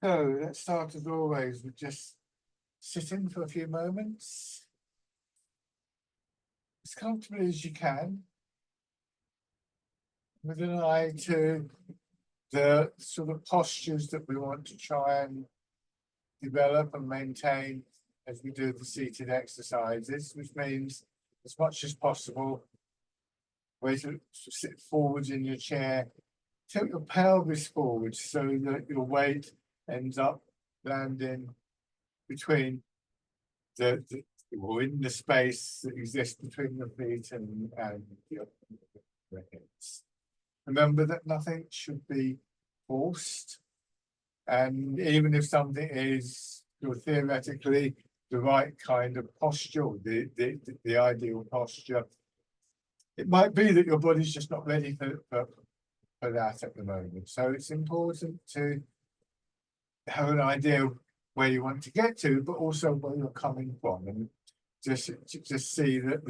So let's start as always with just sitting for a few moments, as comfortably as you can, with an eye to the sort of postures that we want to try and develop and maintain as we do the seated exercises, which means as much as possible, way to sit forward in your chair, tilt your pelvis forward so that your weight ends up landing between the or in the space that exists between your feet and your hips. Remember that nothing should be forced, and even if something is theoretically the right kind of posture, the ideal posture, it might be that your body's just not ready for that at the moment. So it's important to have an idea of where you want to get to, but also where you're coming from, and just see that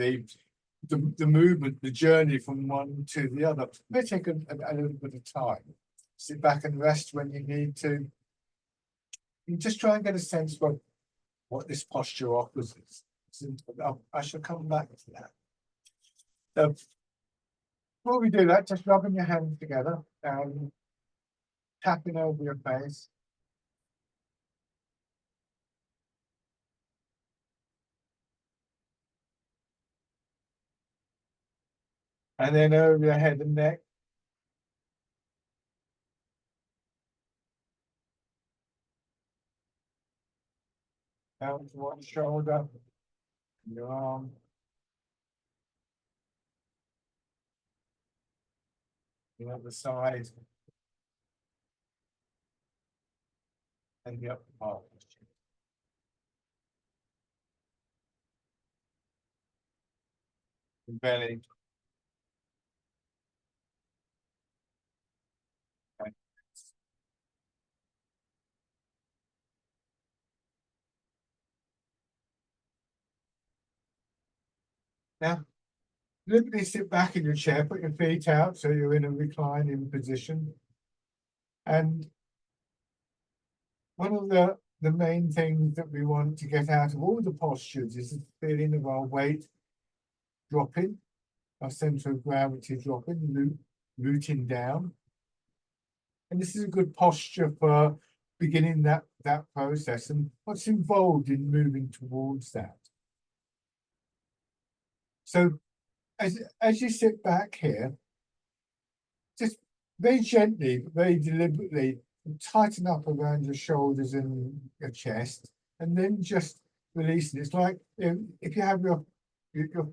the movement, the journey from one to the other may take a little bit of time. Sit back and rest when you need to. You just try and get a sense of what this posture offers us. I shall come back to that. So before we do that, just rubbing your hands together and tapping over your face. And then over your head and neck. Down to one shoulder, your arm. The other side. And the upper part. The belly. Now, literally sit back in your chair, put your feet out so you're in a reclining position. And one of the main things that we want to get out of all the postures is the feeling of our weight dropping, our center of gravity dropping, rooting down. And this is a good posture for beginning that process and what's involved in moving towards that. So as you sit back here, just very gently, but very deliberately, tighten up around your shoulders and your chest, and then just release it. It's like, if you have your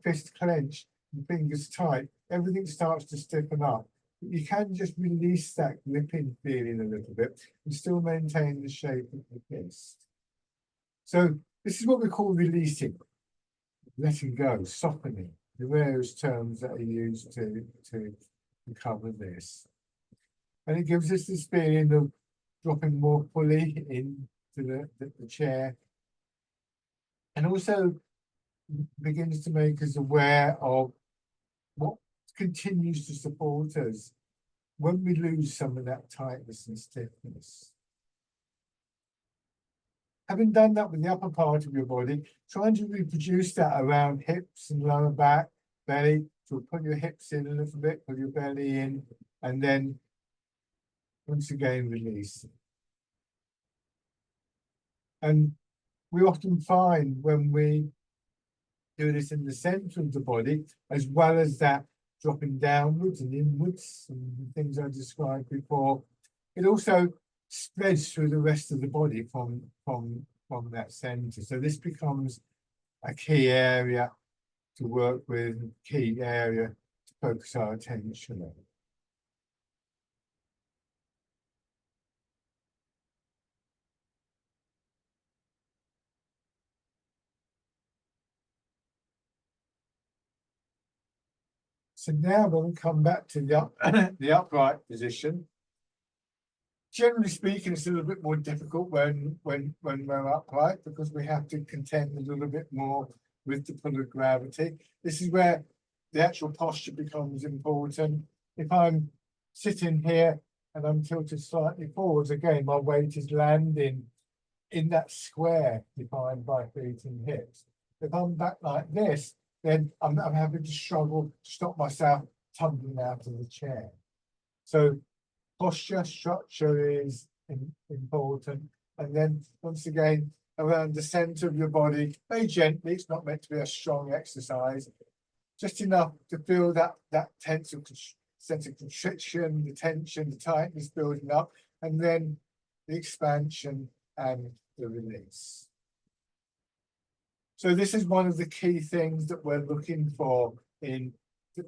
fist clenched and fingers tight, everything starts to stiffen up. But you can just release that gripping feeling a little bit and still maintain the shape of the fist. So this is what we call releasing, letting go, softening, the various terms that are used to cover this. And it gives us this feeling of dropping more fully into the chair, and also begins to make us aware of what continues to support us when we lose some of that tightness and stiffness. Having done that with the upper part of your body, trying to reproduce that around hips and lower back, belly. So put your hips in a little bit, put your belly in, and then once again release. And we often find when we do this in the center of the body, as well as that dropping downwards and inwards and the things I described before, it also spreads through the rest of the body from that center. So this becomes a key area to work with, key area to focus our attention on. So now when we come back to the upright position, generally speaking, it's a little bit more difficult when we're upright, because we have to contend a little bit more with the pull of gravity. This is where the actual posture becomes important. If I'm sitting here and I'm tilted slightly forwards, again, my weight is landing in that square defined by feet and hips. If I'm back like this, then I'm having to struggle to stop myself tumbling out of the chair. So posture structure is important. And then once again, around the center of your body, very gently, it's not meant to be a strong exercise, just enough to feel that sense of constriction, the tension, the tightness building up, and then the expansion and the release. So this is one of the key things that we're looking for in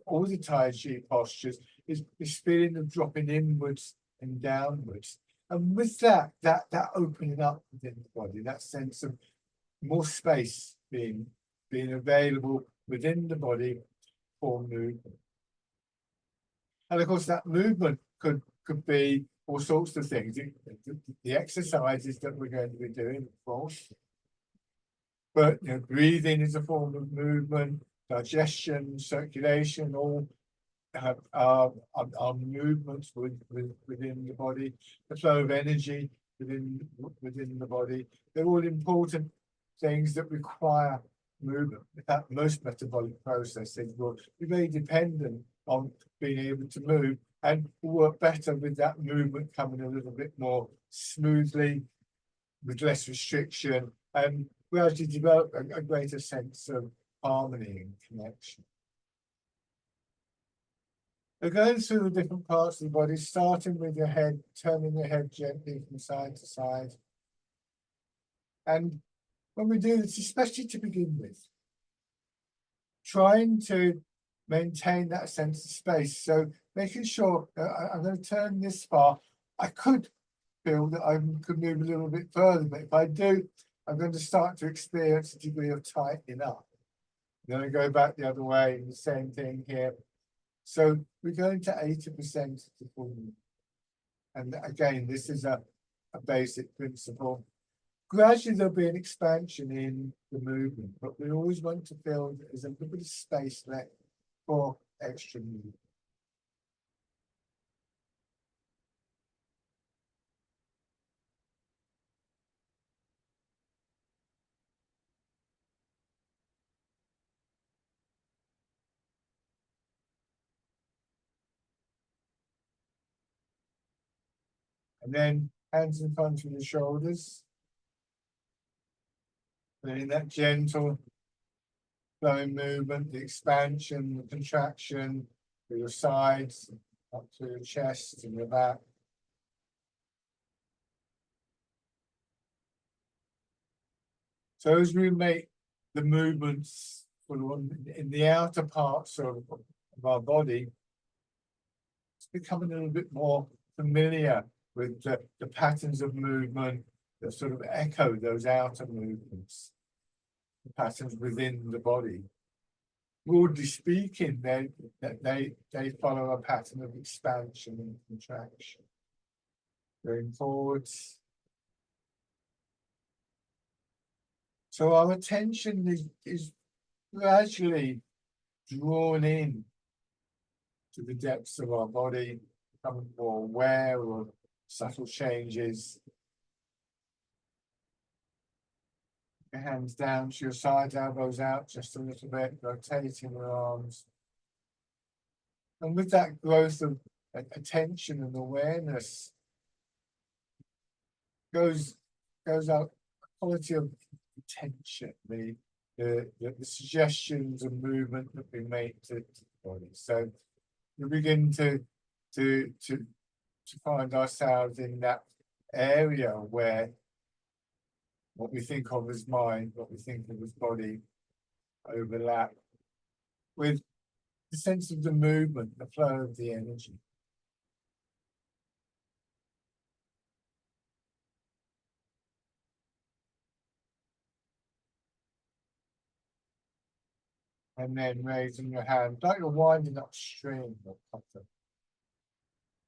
all the Tai Chi postures, is this feeling of dropping inwards and downwards. And with that opening up within the body, that sense of more space being available within the body for movement. And of course, that movement could be all sorts of things. The exercises that we're going to be doing, of course. But breathing is a form of movement, digestion, circulation, all are movements within the body. The flow of energy within the body. They're all important things that require movement. In fact, most metabolic processes will be very dependent on being able to move, and work better with that movement coming a little bit more smoothly, with less restriction, and we actually develop a greater sense of harmony and connection. We're going through the different parts of the body, starting with your head, turning your head gently from side to side. And when we do this, especially to begin with, trying to maintain that sense of space. So making sure I'm going to turn this far. I could feel that I could move a little bit further, but if I do, I'm going to start to experience a degree of tightening up. Then I go back the other way, the same thing here. So we're going to 80% of the full movement. And again, this is a basic principle. Gradually, there'll be an expansion in the movement, but we always want to feel that there's a little bit of space left for extra movement. And then hands in front of the shoulders. Then that gentle flowing movement, the expansion, the contraction to your sides, up to your chest and your back. So as we make the movements in the outer parts of our body, it's becoming a little bit more familiar with the patterns of movement that sort of echo those outer movements, the patterns within the body. Broadly speaking, they follow a pattern of expansion and contraction. Going forwards. So our attention is gradually drawn in to the depths of our body, becoming more aware of subtle changes. Your hands down to your sides, elbows out just a little bit, rotating your arms. And with that growth of attention and awareness goes out quality of attention, the suggestions and movement that we make to the body. So we begin to find ourselves in that area where what we think of as mind, what we think of as body, overlap with the sense of the movement, the flow of the energy. And then raising your hand, like you're winding upstream or cotton.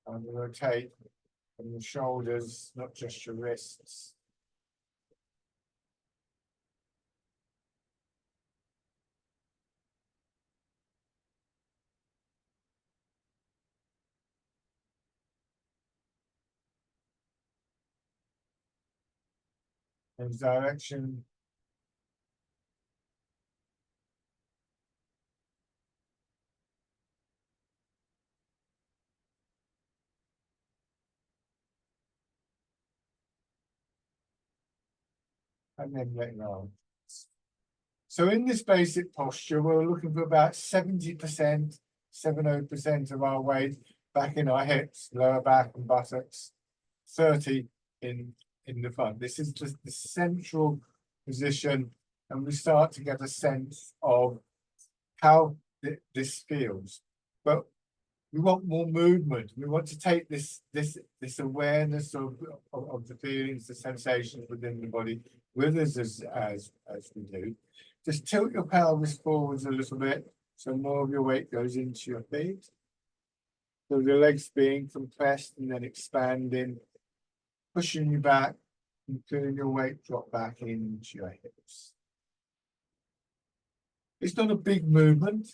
And rotate from your shoulders, not just your wrists. in direction. And then let go. So in this basic posture, we're looking for about 70%, 70% of our weight back in our hips, lower back and buttocks, 30 in the front. This is just the central position, and we start to get a sense of how this feels. But we want more movement. We want to take this awareness of the feelings, the sensations within the body with us as we do. Just tilt your pelvis forwards a little bit so more of your weight goes into your feet. So the legs being compressed and then expanding, pushing you back and feeling your weight drop back into your hips. It's not a big movement.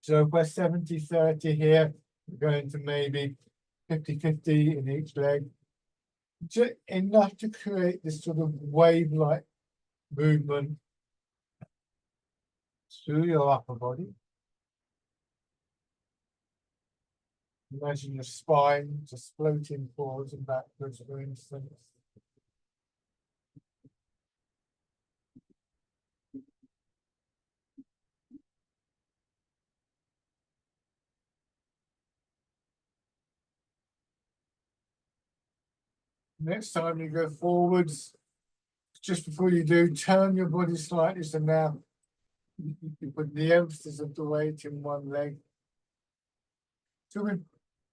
So if we're 70-30 here, we're going to maybe 50-50 in each leg. Just enough to create this sort of wave-like movement through your upper body. Imagine your spine just floating forwards and backwards, for instance. Next time you go forwards, just before you do, turn your body slightly. So now you put the emphasis of the weight in one leg. So we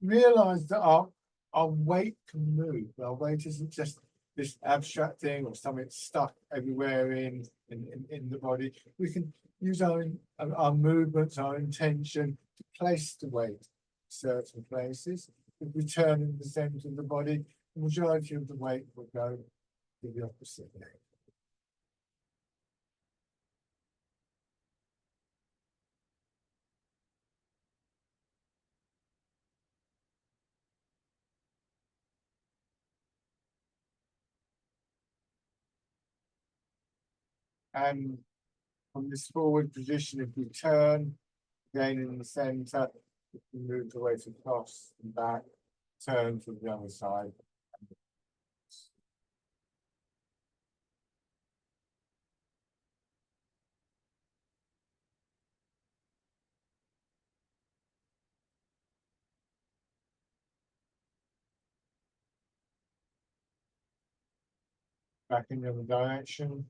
realize that our weight can move. Our weight isn't just this abstract thing or something stuck everywhere in the body. We can use our movements, our intention to place the weight in certain places. If we turn in the center of the body, the majority of the weight will go to the opposite leg. And from this forward position, if we turn, again in the center, we move the weight across and back, turn to the other side. Back in the other direction.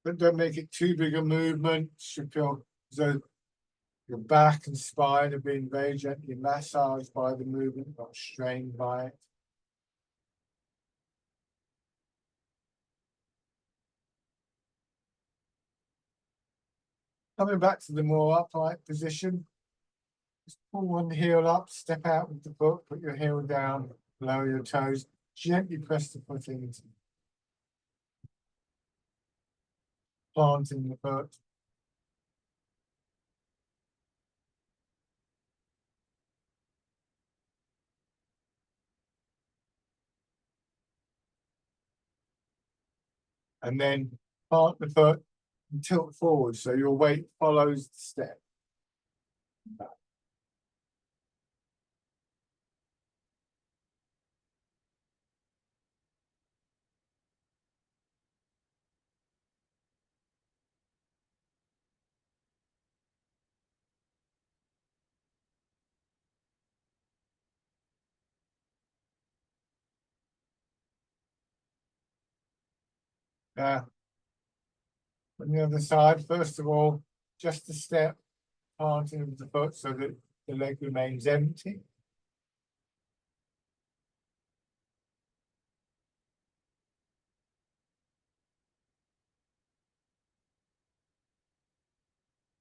But don't make it too big a movement. Should feel as though your back and spine are being very gently massaged by the movement, not strained by it. Coming back to the more upright position. Just pull one heel up, step out with the foot, put your heel down, lower your toes, gently press the foot into. Planting the foot. And then plant the foot and tilt forward so your weight follows the step. Back. On the other side, first of all, just a step, planting of the foot so that the leg remains empty.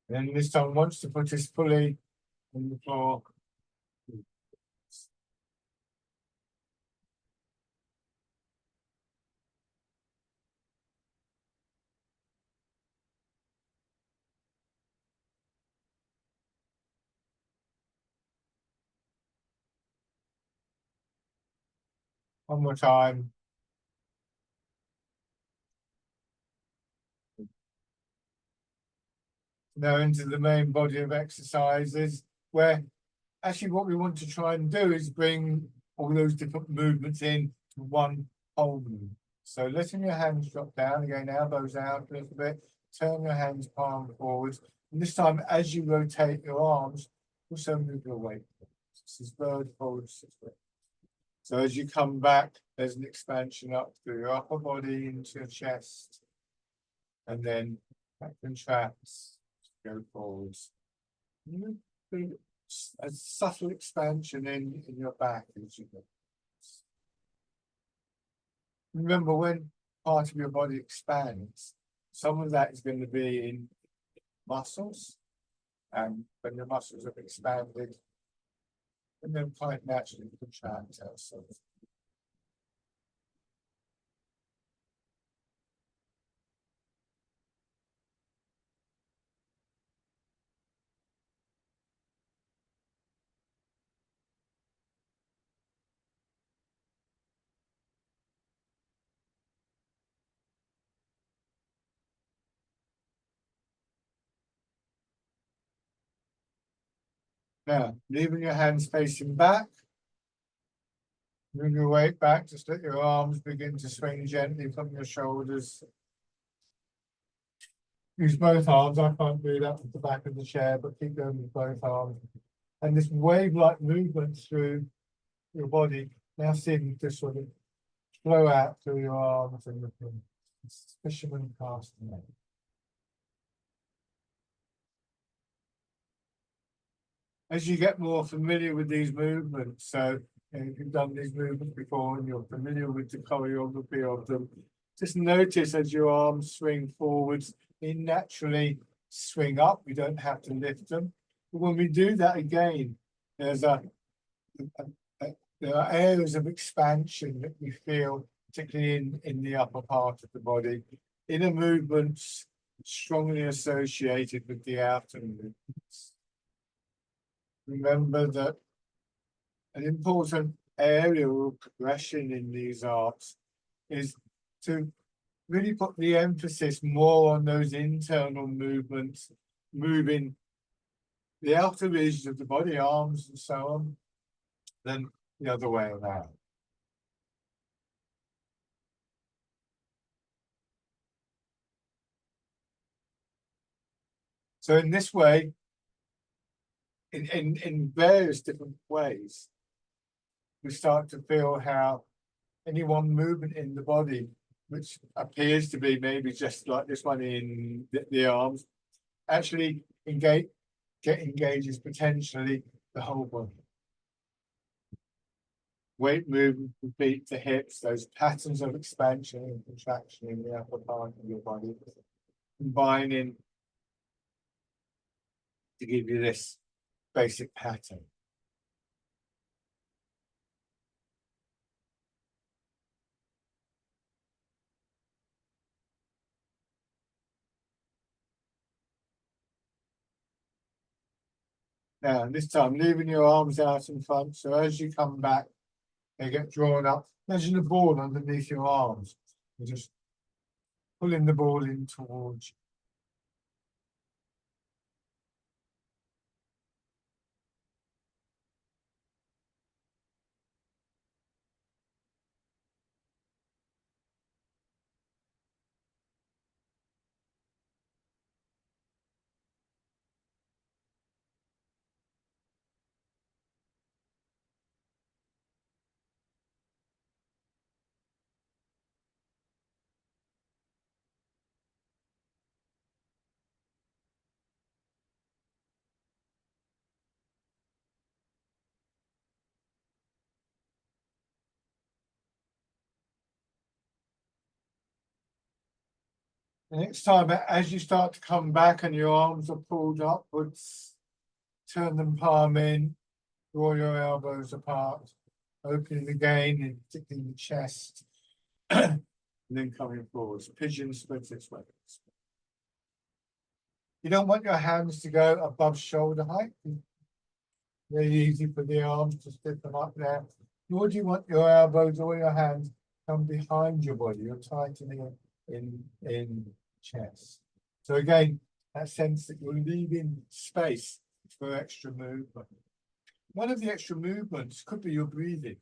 And then this time, once the foot is fully on the floor, one more time. now into the main body of exercises, where actually what we want to try and do is bring all those different movements in to one whole movement. So letting your hands drop down, again, elbows out a little bit, turn your hands palm forwards. And this time, as you rotate your arms, also move your weight. This is bird forward. So as you come back, there's an expansion up through your upper body into your chest. And then that contracts, go forwards. A subtle expansion in your back as you go. Remember, when part of your body expands, some of that is going to be in muscles, and when the muscles have expanded, and then quite naturally contract ourselves. Now, leaving your hands facing back, move your weight back, just let your arms begin to swing gently from your shoulders. Use both arms. I can't do that with the back of the chair, but keep going with both arms. And this wave-like movement through your body now seem to sort of flow out through your arms and the fisherman casting it. As you get more familiar with these movements, so if you've done these movements before and you're familiar with the choreography of them, just notice as your arms swing forwards, they naturally swing up. We don't have to lift them. But when we do that again, there's there are areas of expansion that we feel, particularly in the upper part of the body. Inner movements strongly associated with the outer movements. Remember that an important area of progression in these arts is to really put the emphasis more on those internal movements, moving the outer regions of the body, arms and so on, than the other way around. So in this way, in various different ways, we start to feel how any one movement in the body, which appears to be maybe just like this one in the arms, actually engages potentially the whole body. Weight movement from feet to hips, those patterns of expansion and contraction in the upper part of your body, combining to give you this basic pattern. Now, this time, leaving your arms out in front, so as you come back, they get drawn up. Imagine a ball underneath your arms. You're just pulling the ball in towards you. The next time, as you start to come back and your arms are pulled upwards, turn them palm in, draw your elbows apart, opening again, and particularly the chest, and then coming forwards. Pigeon split its way. You don't want your hands to go above shoulder height. Very easy for the arms to stiff them up there. Nor do you want your elbows or your hands come behind your body. You're tightening it in chest. So again, that sense that you're leaving space for extra movement. One of the extra movements could be your breathing.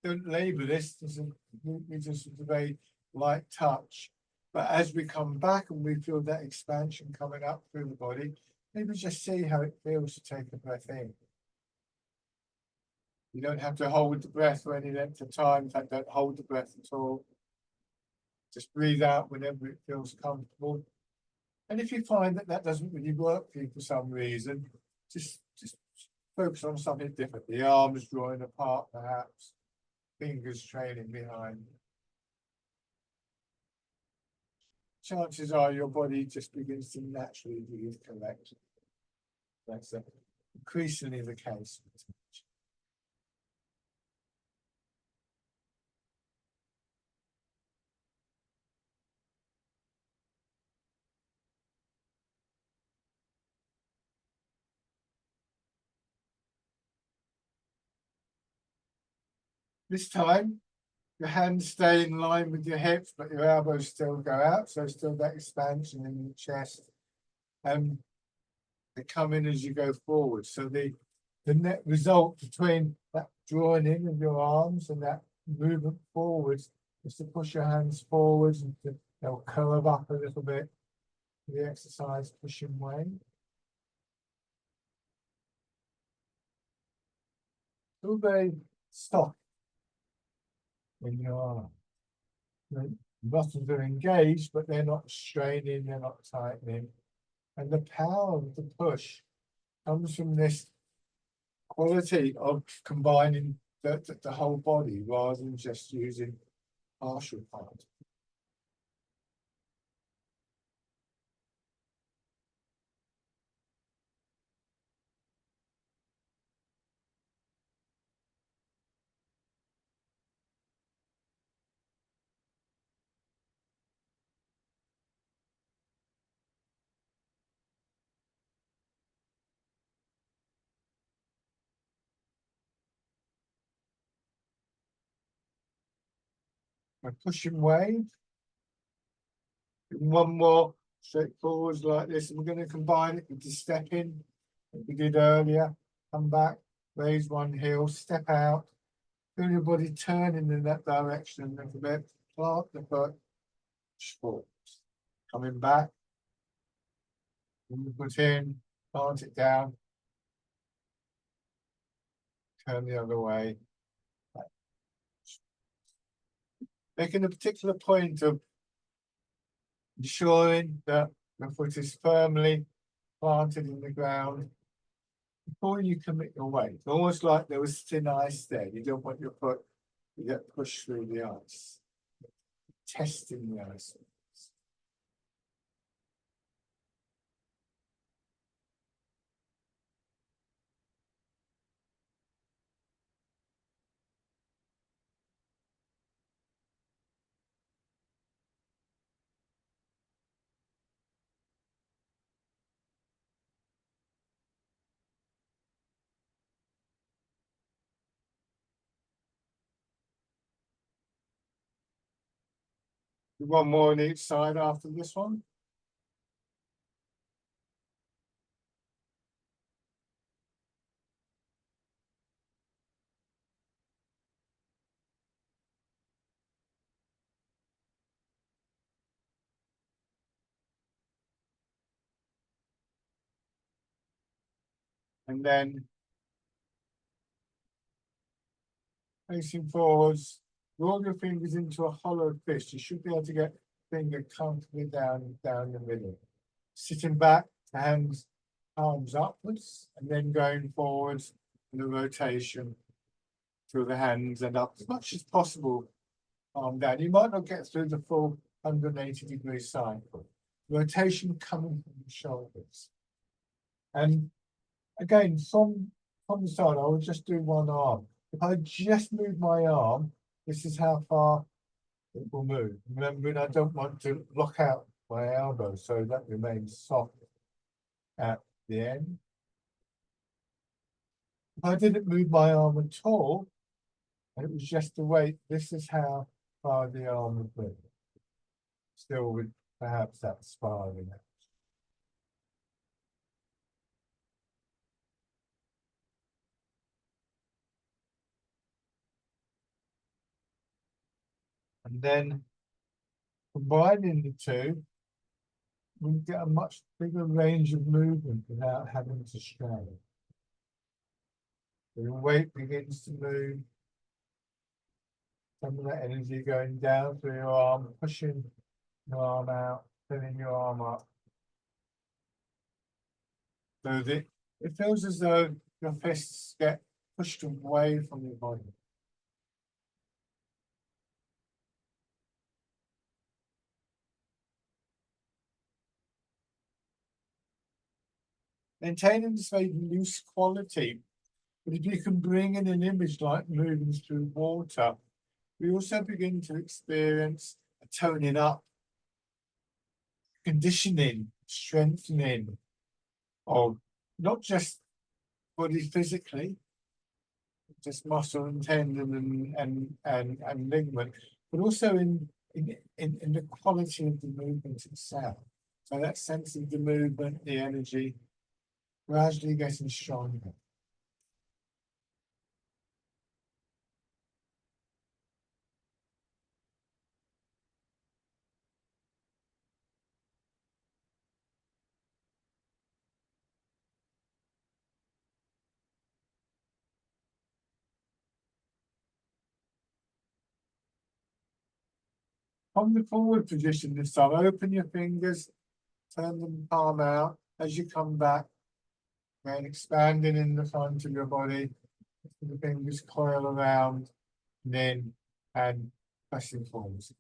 Don't label this, it's just a very light touch. But as we come back and we feel that expansion coming up through the body, maybe just see how it feels to take a breath in. You don't have to hold the breath for any length of time. In fact, don't hold the breath at all. Just breathe out whenever it feels comfortable. And if you find that that doesn't really work for you for some reason, just focus on something different. The arms drawing apart, perhaps. Fingers trailing behind. Chances are your body just begins to naturally breathe correctly. That's increasingly the case. This time, your hands stay in line with your hips, but your elbows still go out, so still that expansion in your chest. And they come in as you go forward. So the net result between that drawing in of your arms and that movement forwards is to push your hands forwards and they'll curve up a little bit. The exercise pushing way. Feel very soft in your arm. The muscles are engaged, but they're not straining, they're not tightening. And the power of the push comes from this quality of combining the whole body rather than just using partial parts. A pushing wave. One more straightforward like this. And we're going to combine it with the step in that we did earlier. Come back, raise one heel, step out. Feel your body turning in that direction a little bit. Plant the foot, push forward. Coming back. Put in, plant it down. Turn the other way. Making a particular point of ensuring that the foot is firmly planted in the ground before you commit your weight. Almost like there was thin ice there. You don't want your foot to get pushed through the ice. Testing the ice. One more on each side after this one. And then facing forwards, roll your fingers into a hollow fist. You should be able to get finger comfortably down the middle. Sitting back, hands, arms upwards, and then going forwards in the rotation through the hands and up as much as possible. Arm down. You might not get through the full 180-degree cycle. Rotation coming from the shoulders. And again, from the side, I will just do one arm. If I just move my arm, this is how far it will move. Remembering I don't want to lock out my elbow, so that remains soft at the end. If I didn't move my arm at all, and it was just the weight, this is how far the arm would move. Still with perhaps that spiraling out. And then combining the two, we get a much bigger range of movement without having to strain. The weight begins to move, some of that energy going down through your arm, pushing your arm out, filling your arm up. So that it feels as though your fists get pushed away from your body. Maintaining this very loose quality, but if you can bring in an image like moving through water, we also begin to experience a toning up, conditioning, strengthening of not just body physically, just muscle and tendon and ligament, but also in the quality of the movement itself. So that sense of the movement, the energy, gradually getting stronger. From the forward position this time, open your fingers, turn them palm out as you come back, and expanding in the front of your body. The fingers coil around, then and pressing forwards.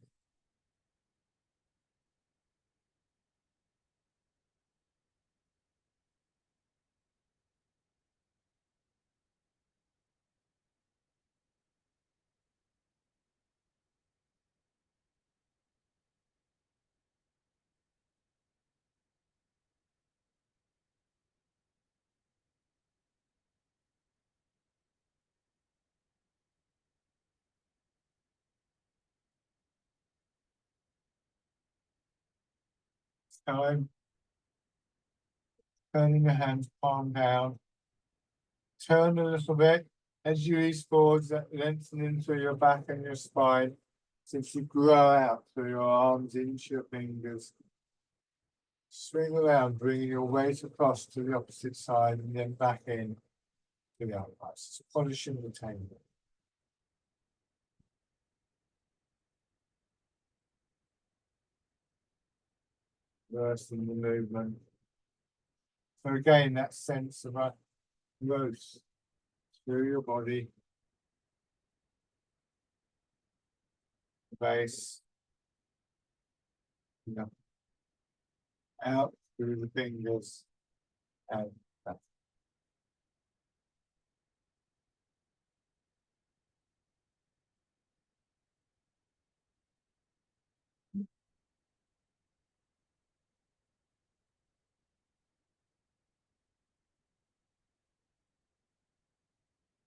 Time. Turning your hands palm down. Turn a little bit as you ease forwards, that lengthening through your back and your spine. Since you grow out through your arms into your fingers. Swing around, bringing your weight across to the opposite side and then back in to the uprights. So polishing the table. Reversing the movement. So again, that sense of a growth through your body. Base. Yeah. Out through the fingers and back.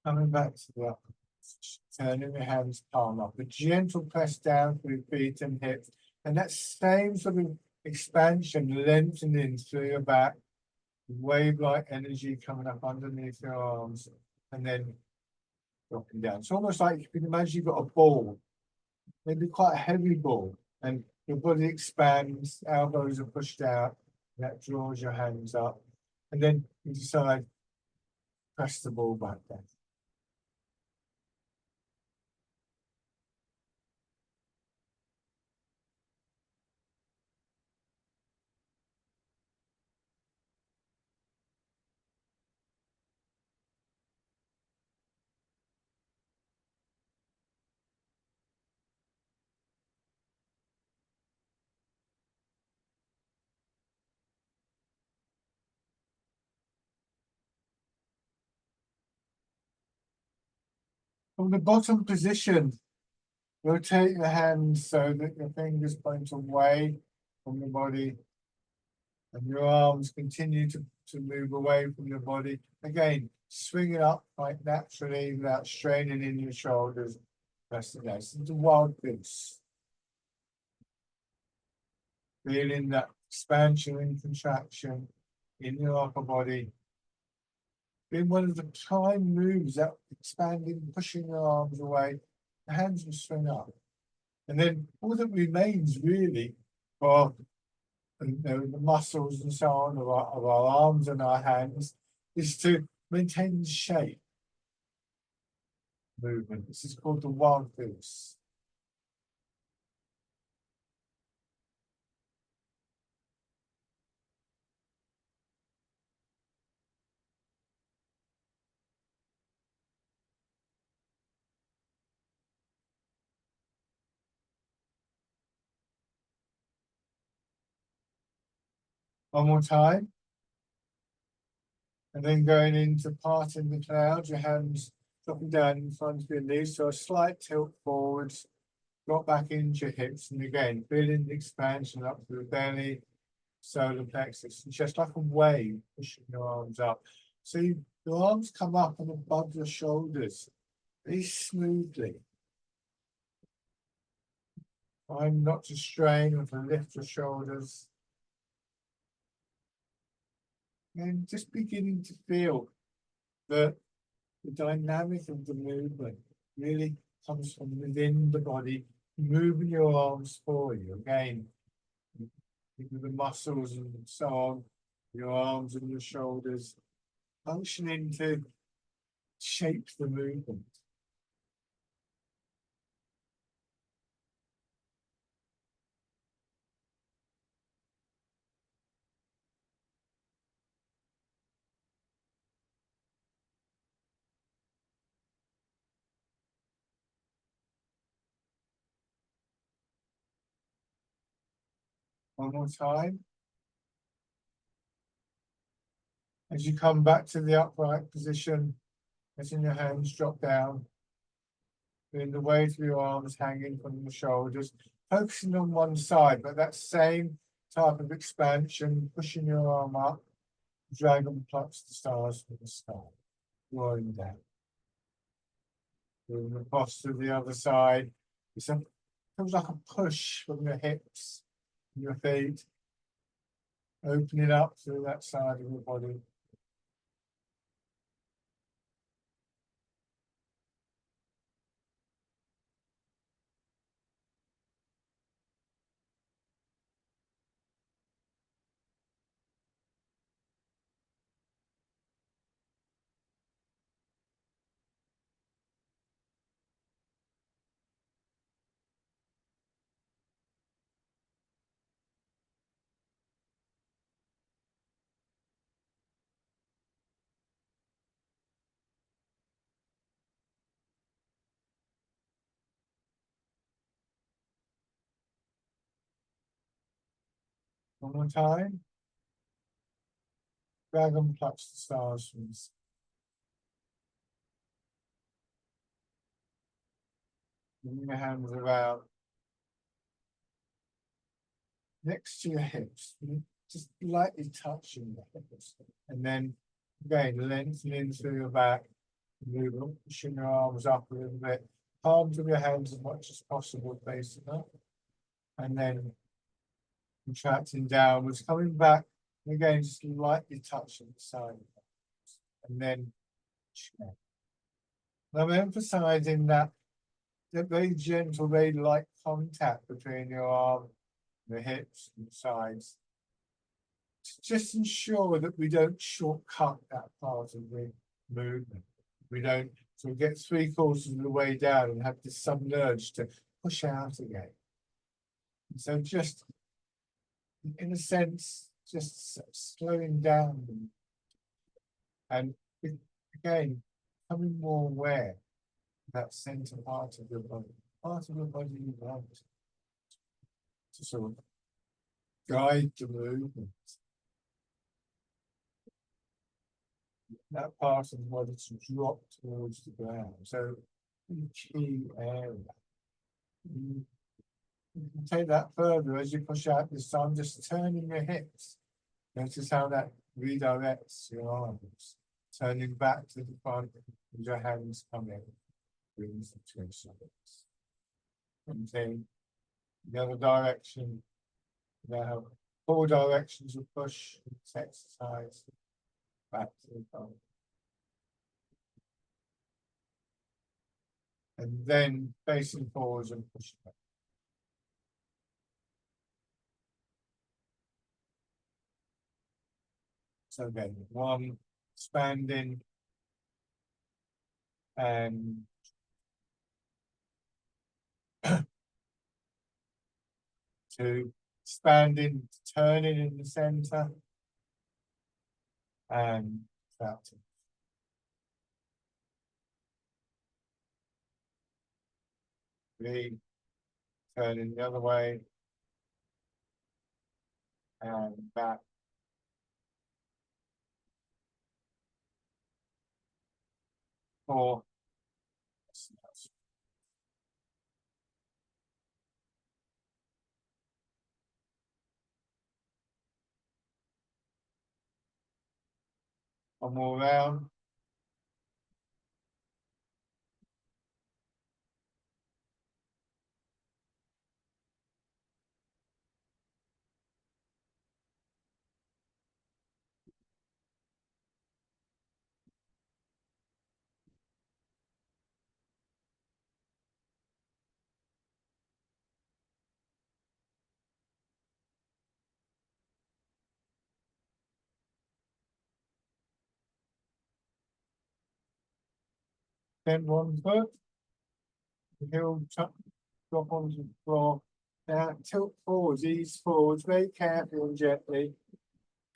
Coming back to the upper position, turning your hands palm up, a gentle press down through feet and hips, and that same sort of expansion, lengthening through your back, wave-like energy coming up underneath your arms, and then dropping down. It's almost like you can imagine you've got a ball, maybe quite a heavy ball, and your body expands, elbows are pushed out, that draws your hands up, and then you decide, press the ball back down. From the bottom position, rotate your hands so that your fingers point away from the body and your arms continue to move away from your body. Again, swing it up quite naturally without straining in your shoulders. Press it down. It's a wild goose. Feeling that expansion and contraction in your upper body. Being one of the prime moves, that expanding, pushing your arms away, the hands will swing up. And then all that remains really for the muscles and so on of our arms and our hands is to maintain the shape movement. This is called the wild goose. One more time. And then going into parting the clouds, your hands dropping down in front of your knees. So a slight tilt forwards, drop back into your hips. And again, feeling the expansion up through the belly, solar plexus, and just like a wave, pushing your arms up. So your arms come up and above your shoulders, very smoothly. Trying not to strain or to lift your shoulders. And just beginning to feel that the dynamic of the movement really comes from within the body, moving your arms for you. Again, with the muscles and so on, your arms and your shoulders, functioning to shape the movement. One more time. As you come back to the upright position, letting your hands drop down, feeling the weight of your arms hanging from the shoulders, focusing on one side, but that same type of expansion, pushing your arm up, dragon plucks the stars from the sky, rolling down. Moving across to the other side, it's feels like a push from your hips, and your feet, opening up through that side of your body. One more time. Dragon plucks the stars from the sky. Bring your hands around next to your hips, just lightly touching the hips, and then again lengthening through your back, pushing your arms up a little bit, palms of your hands as much as possible facing up, and then contracting downwards, coming back, and again just lightly touching the side, and then I'm emphasizing that very gentle, very light contact between your arm, the hips, and the sides. To just ensure that we don't shortcut that part of the movement. We don't sort of get 3/4 of the way down and have this sudden urge to push out again. So just, in a sense, just slowing down and again, becoming more aware of that center part of your body you want to sort of guide the movement. That part of the body to drop towards the ground. So, key area. You can take that further as you push out this time, just turning your hips. Notice how that redirects your arms. Turning back to the front with your hands coming. Brings the twin sides. And then the other direction. Now, 4 directions of push, exercise. Back to the front. And then facing forwards and pushing back. So again, one expanding and two expanding, turning in the center and flattening. Three, turning the other way and back. Four. One more round. Then 1 foot. The heel drop onto the floor. Now tilt forwards, ease forwards, very carefully and gently.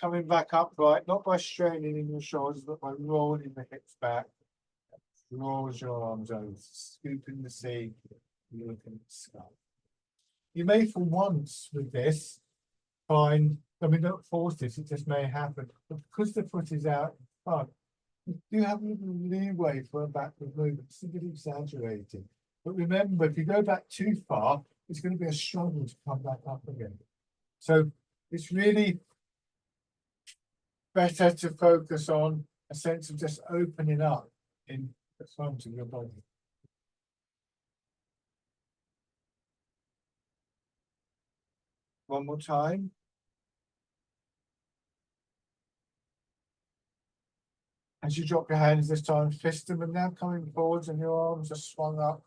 Coming back upright, not by straining in your shoulders, but by rolling the hips back. Draws your arms over, scooping the seat, looking at the sky. You may for once with this find, I mean, don't force this, it just may happen, but because the foot is out in front, you have a little leeway for a backward movement. It's a bit exaggerated. But remember, if you go back too far, it's going to be a struggle to come back up again. So it's really better to focus on a sense of just opening up in the front of your body. One more time. As you drop your hands this time, fist them and now coming forwards and your arms are swung up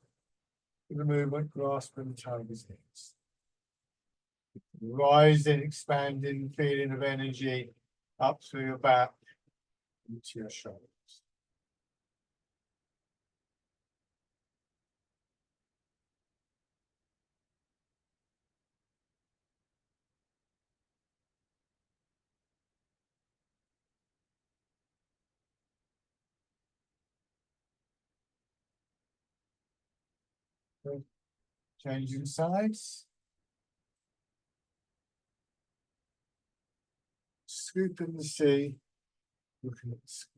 with the movement, grasping the tiger's hips. Rising, expanding, feeling of energy up through your back into your shoulders. Changing sides. Scooping the sea. Looking at the sky.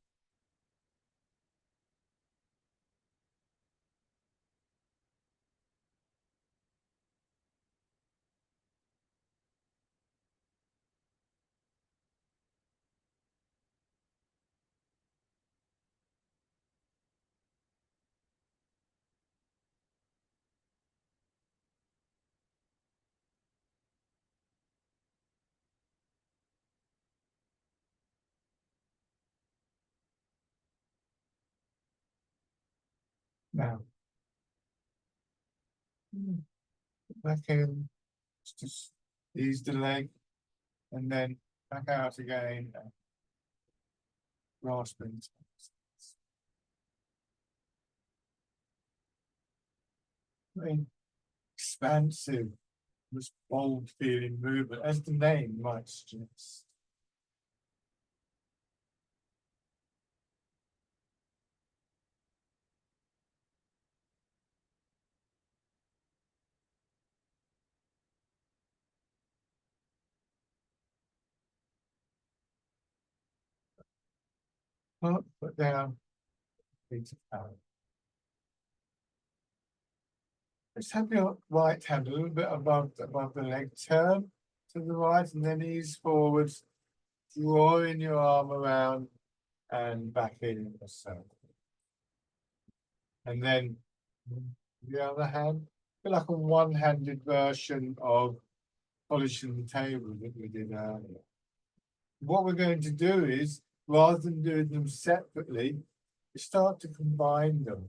Now, back in, just ease the leg, and then back out again, grasping. Very expansive, this bold feeling movement, as the name might suggest. Up, put down, feet out. Let's have your right hand a little bit above the leg, turn to the right and then ease forwards, drawing your arm around and back in a circle. And then the other hand, like a one-handed version of polishing the table that we did earlier. What we're going to do is, rather than doing them separately, we start to combine them.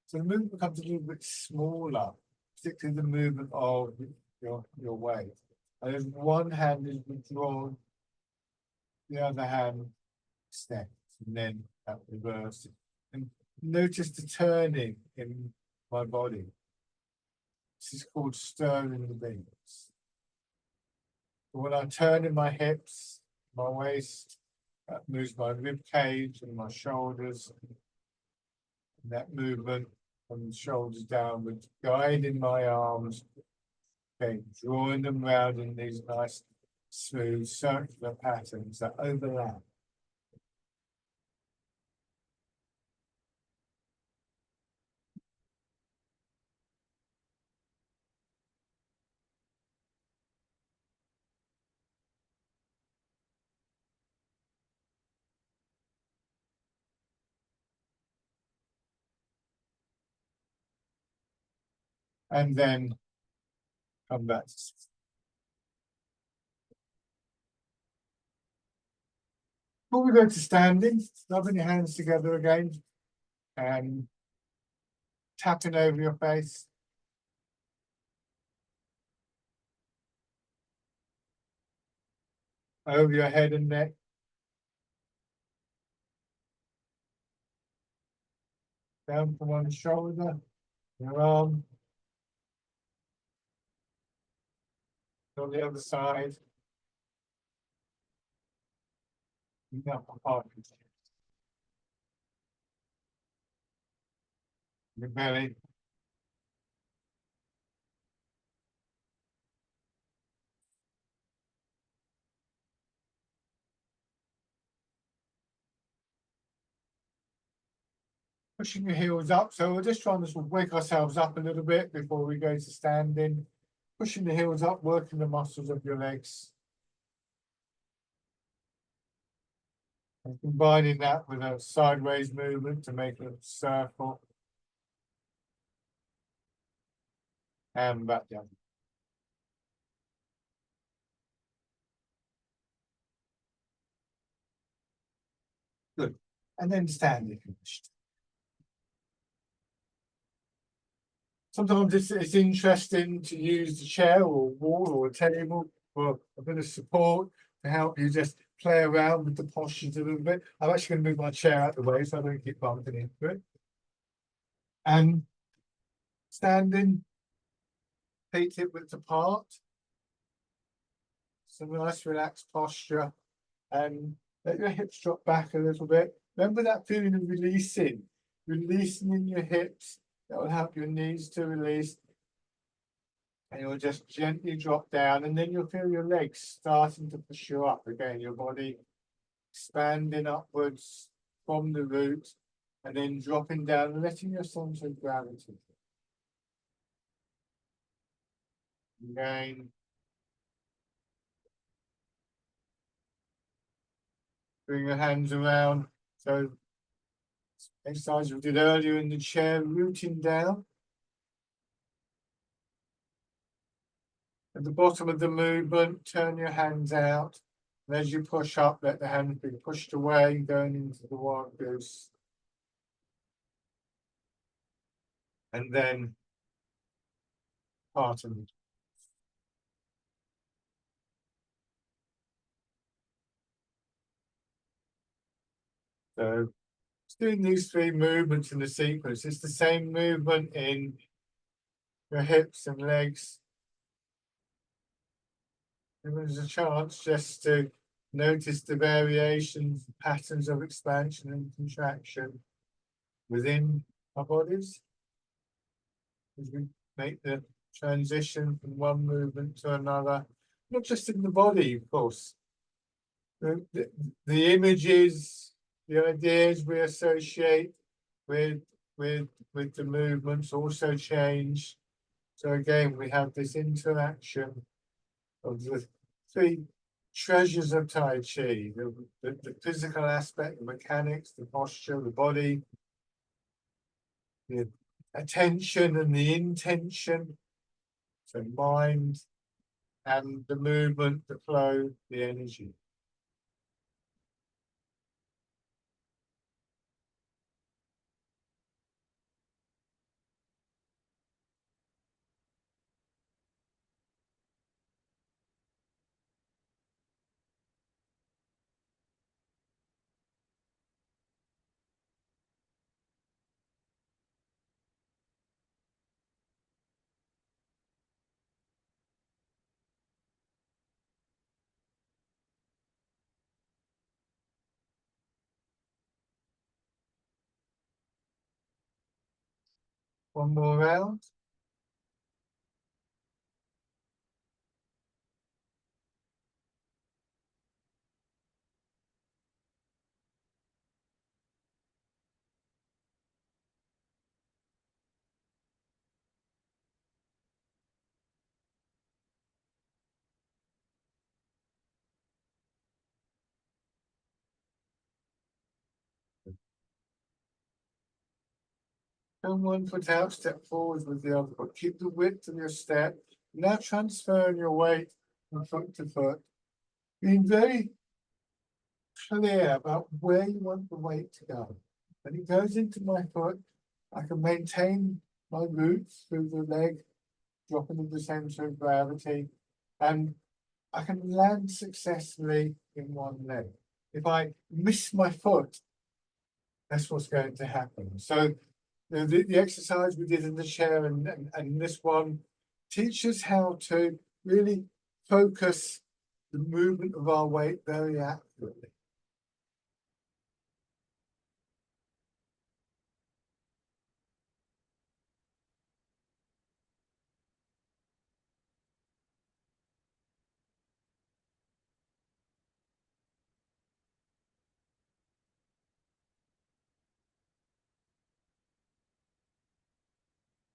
So the movement becomes a little bit smaller, particularly the movement of your weight. And as one hand is withdrawn, the other hand step, and then that reverse. And notice the turning in my body. This is called stirring the beats. When I turn in my hips, my waist, that moves my rib cage and my shoulders. And that movement from the shoulders downwards, guiding my arms, okay, drawing them round in these nice, smooth, circular patterns that overlap. And then come back. Before we go to standing, rubbing your hands together again and tapping over your face. Over your head and neck. Down from one shoulder, your arm. On the other side. The upper part. Your belly. Pushing your heels up. So we're just trying to sort of wake ourselves up a little bit before we go to standing. Pushing the heels up, working the muscles of your legs. And combining that with a sideways movement to make a circle. And back down. Good. And then standing. Sometimes it's interesting to use the chair or wall or a table for a bit of support to help you just play around with the postures a little bit. I'm actually going to move my chair out of the way so I don't keep bumping into it. And standing, feet hip width apart. Some nice relaxed posture. And let your hips drop back a little bit. Remember that feeling of releasing in your hips. That will help your knees to release. And you'll just gently drop down, and then you'll feel your legs starting to push you up again, your body expanding upwards from the root, and then dropping down, letting your center of gravity. Again. Bring your hands around. So, exercise we did earlier in the chair, rooting down. At the bottom of the movement, turn your hands out. And as you push up, let the hands be pushed away, going into the wild goose. And then parting. So it's doing these three movements in the sequence. It's the same movement in your hips and legs. And there's a chance just to notice the variations, patterns of expansion and contraction within our bodies as we make the transition from one movement to another, not just in the body, of course. The images, the ideas we associate with the movements also change. So again, we have this interaction of the three treasures of Tai Chi, the physical aspect, the mechanics, the posture, the body, the attention and the intention, so mind, and the movement, the flow, the energy. One more round. Turn one foot out, step forward with the other foot. Keep the width of your step. Now transferring your weight from foot to foot. Being very clear about where you want the weight to go. When it goes into my foot, I can maintain my roots through the leg, dropping into the center of gravity, and I can land successfully in one leg. If I miss my foot, that's what's going to happen. So the exercise we did in the chair and this one teaches how to really focus the movement of our weight very accurately.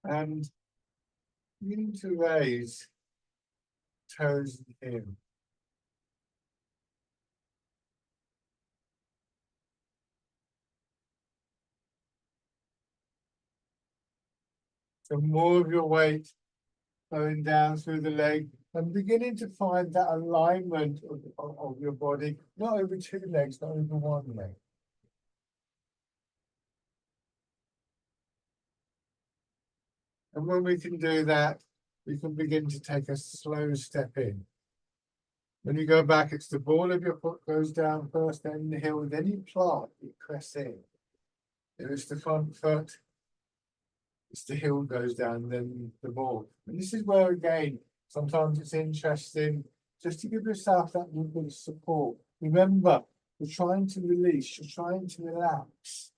And you need to raise toes in. So more of your weight going down through the leg and beginning to find that alignment of your body, not over two legs, not over one leg. And when we can do that, we can begin to take a slow step in. When you go back, it's the ball of your foot goes down first, then the heel, then you plant, you press in. Then it's the front foot, it's the heel goes down, then the ball. And this is where, again, sometimes it's interesting just to give yourself that little bit of support. Remember, you're trying to release, you're trying to relax.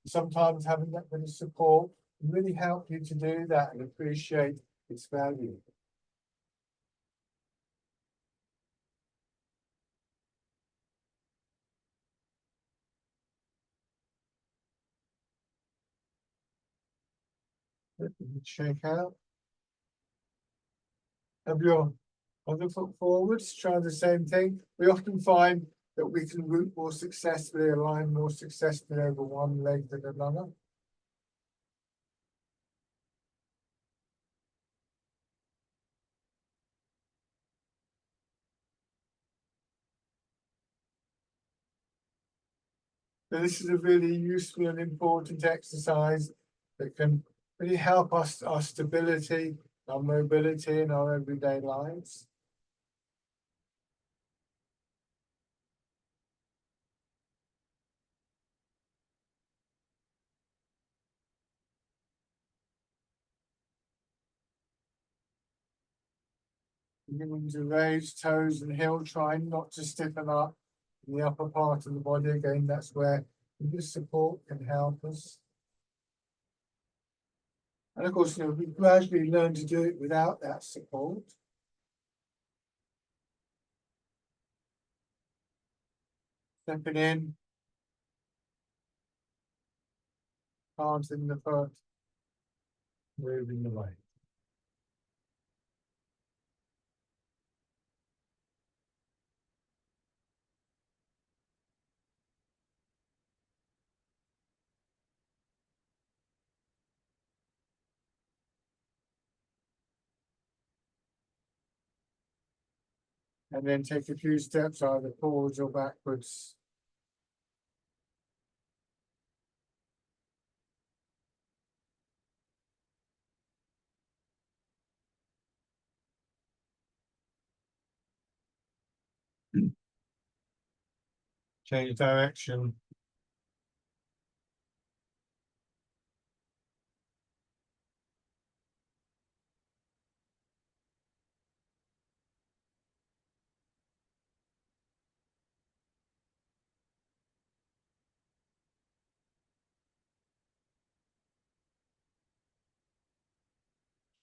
Sometimes having that bit of support can really help you to do that and appreciate its value. Shake out. Have your other foot forwards, try the same thing. We often find that we can root more successfully, align more successfully over one leg than another. So this is a really useful and important exercise that can really help us, our stability, our mobility in our everyday lives. Beginning to raise toes and heel, trying not to stiffen up in the upper part of the body. Again, that's where this support can help us. And of course, we gradually learn to do it without that support. Stepping in, planting the foot, moving away. And then take a few steps either forwards or backwards. Change direction.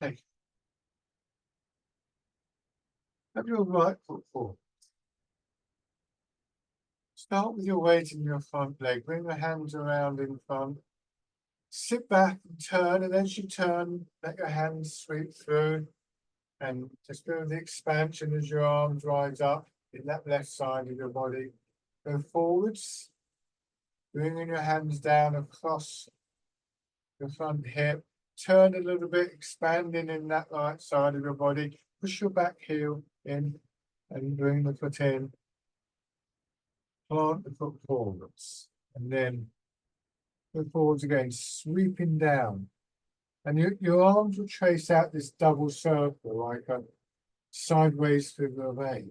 Okay. Have your right foot forward. Start with your weight in your front leg. Bring the hands around in front. Sit back and turn, and as you turn, let your hands sweep through. And just feel the expansion as your arms rise up in that left side of your body. Go forwards, bringing your hands down across your front hip. Turn a little bit, expanding in that right side of your body. Push your back heel in and bring the foot in. Plant the foot forwards and then go forwards again, sweeping down. And your arms will trace out this double circle like a sideways figure of 8.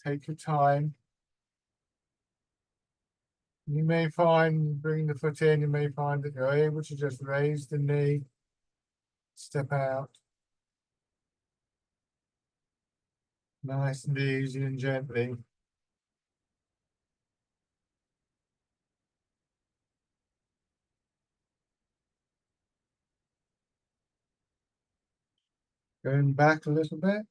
Take your time. You may find, bring the foot in, you may find that you're able to just raise the knee, step out. Nice and easy and gently. Going back a little bit.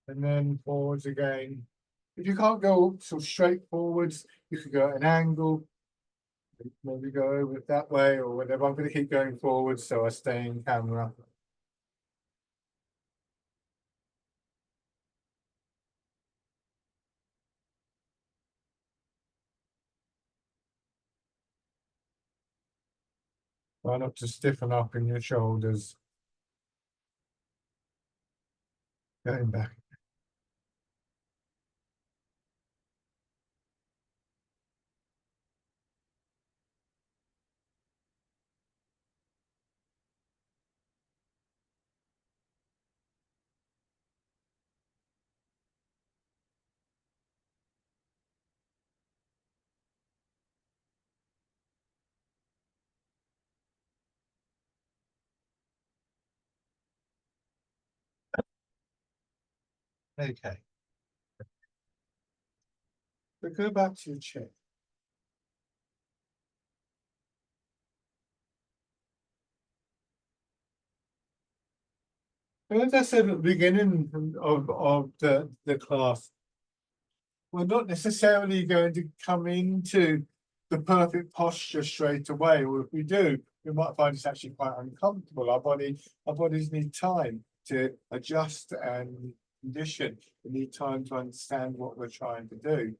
And then forwards again. If you can't go sort of straight forwards, you could go at an angle. Maybe go over it that way or whatever. I'm going to keep going forward so I stay in camera. Try not to stiffen up in your shoulders. Going back. Okay. But go back to your chair. And as I said at the beginning of the class, we're not necessarily going to come into the perfect posture straight away, or if we do, we might find it's actually quite uncomfortable. Our bodies need time to adjust and condition. We need time to understand what we're trying to do.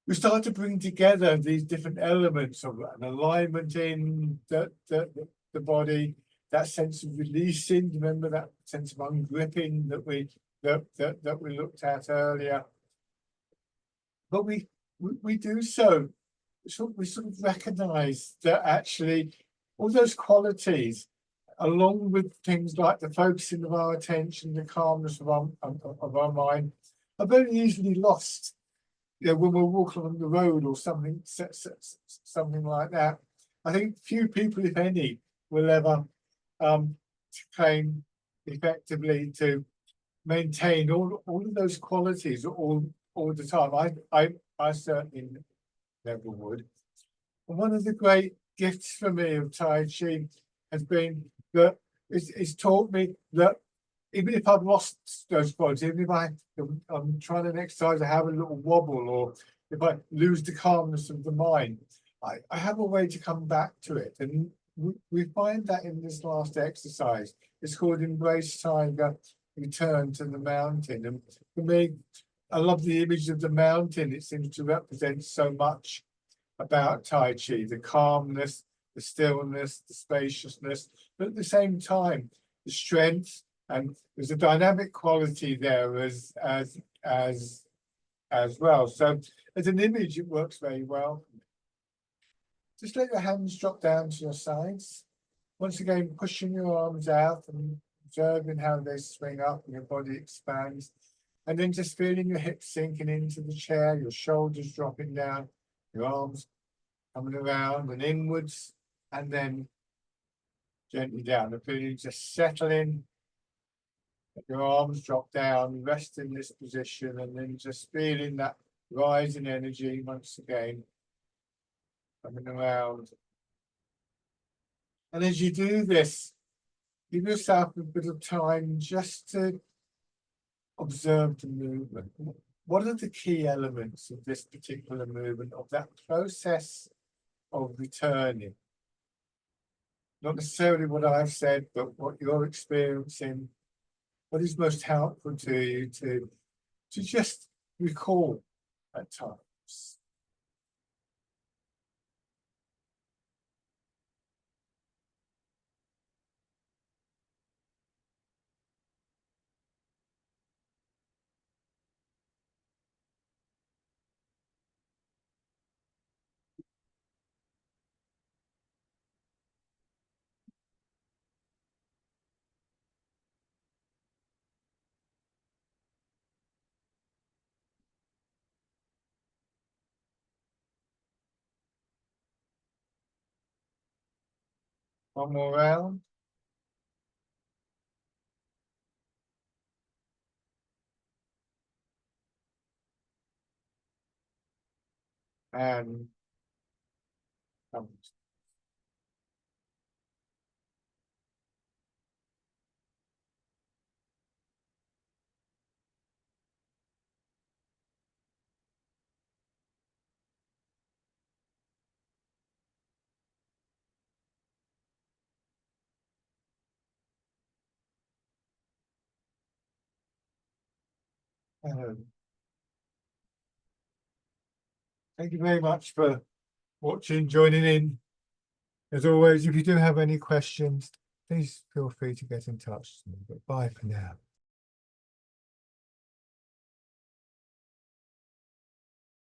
We start to bring together these different elements of an alignment in the body, that sense of releasing. Remember that sense of ungripping that we looked at earlier. But we do so. We sort of recognize that actually all those qualities, along with things like the focusing of our attention, the calmness of our mind, are very easily lost. You know, when we're walking on the road or something like that. I think few people, if any, will ever claim effectively to maintain all of those qualities all the time. I certainly never would. And one of the great gifts for me of Tai Chi has been that it's taught me that even if I've lost those qualities, even if I'm trying an exercise, I have a little wobble, or if I lose the calmness of the mind, I have a way to come back to it. And we find that in this last exercise. It's called Embrace Tiger, Return to the Mountain. And for me, I love the image of the mountain. It seems to represent so much about Tai Chi, the calmness, the stillness, the spaciousness, but at the same time, the strength, and there's a dynamic quality there as well. So as an image, it works very well. Just let your hands drop down to your sides. Once again, pushing your arms out and observing how they swing up and your body expands. And then just feeling your hips sinking into the chair, your shoulders dropping down, your arms coming around and inwards, and then gently down. And feeling just settling. Your arms drop down, rest in this position, and then just feeling that rise in energy once again. Coming around. And as you do this, give yourself a bit of time just to observe the movement. What are the key elements of this particular movement, of that process of returning? Not necessarily what I've said, but what you're experiencing. What is most helpful to you to just recall at times? One more round. And thank you very much for watching, joining in. As always, if you do have any questions, please feel free to get in touch. But bye for now.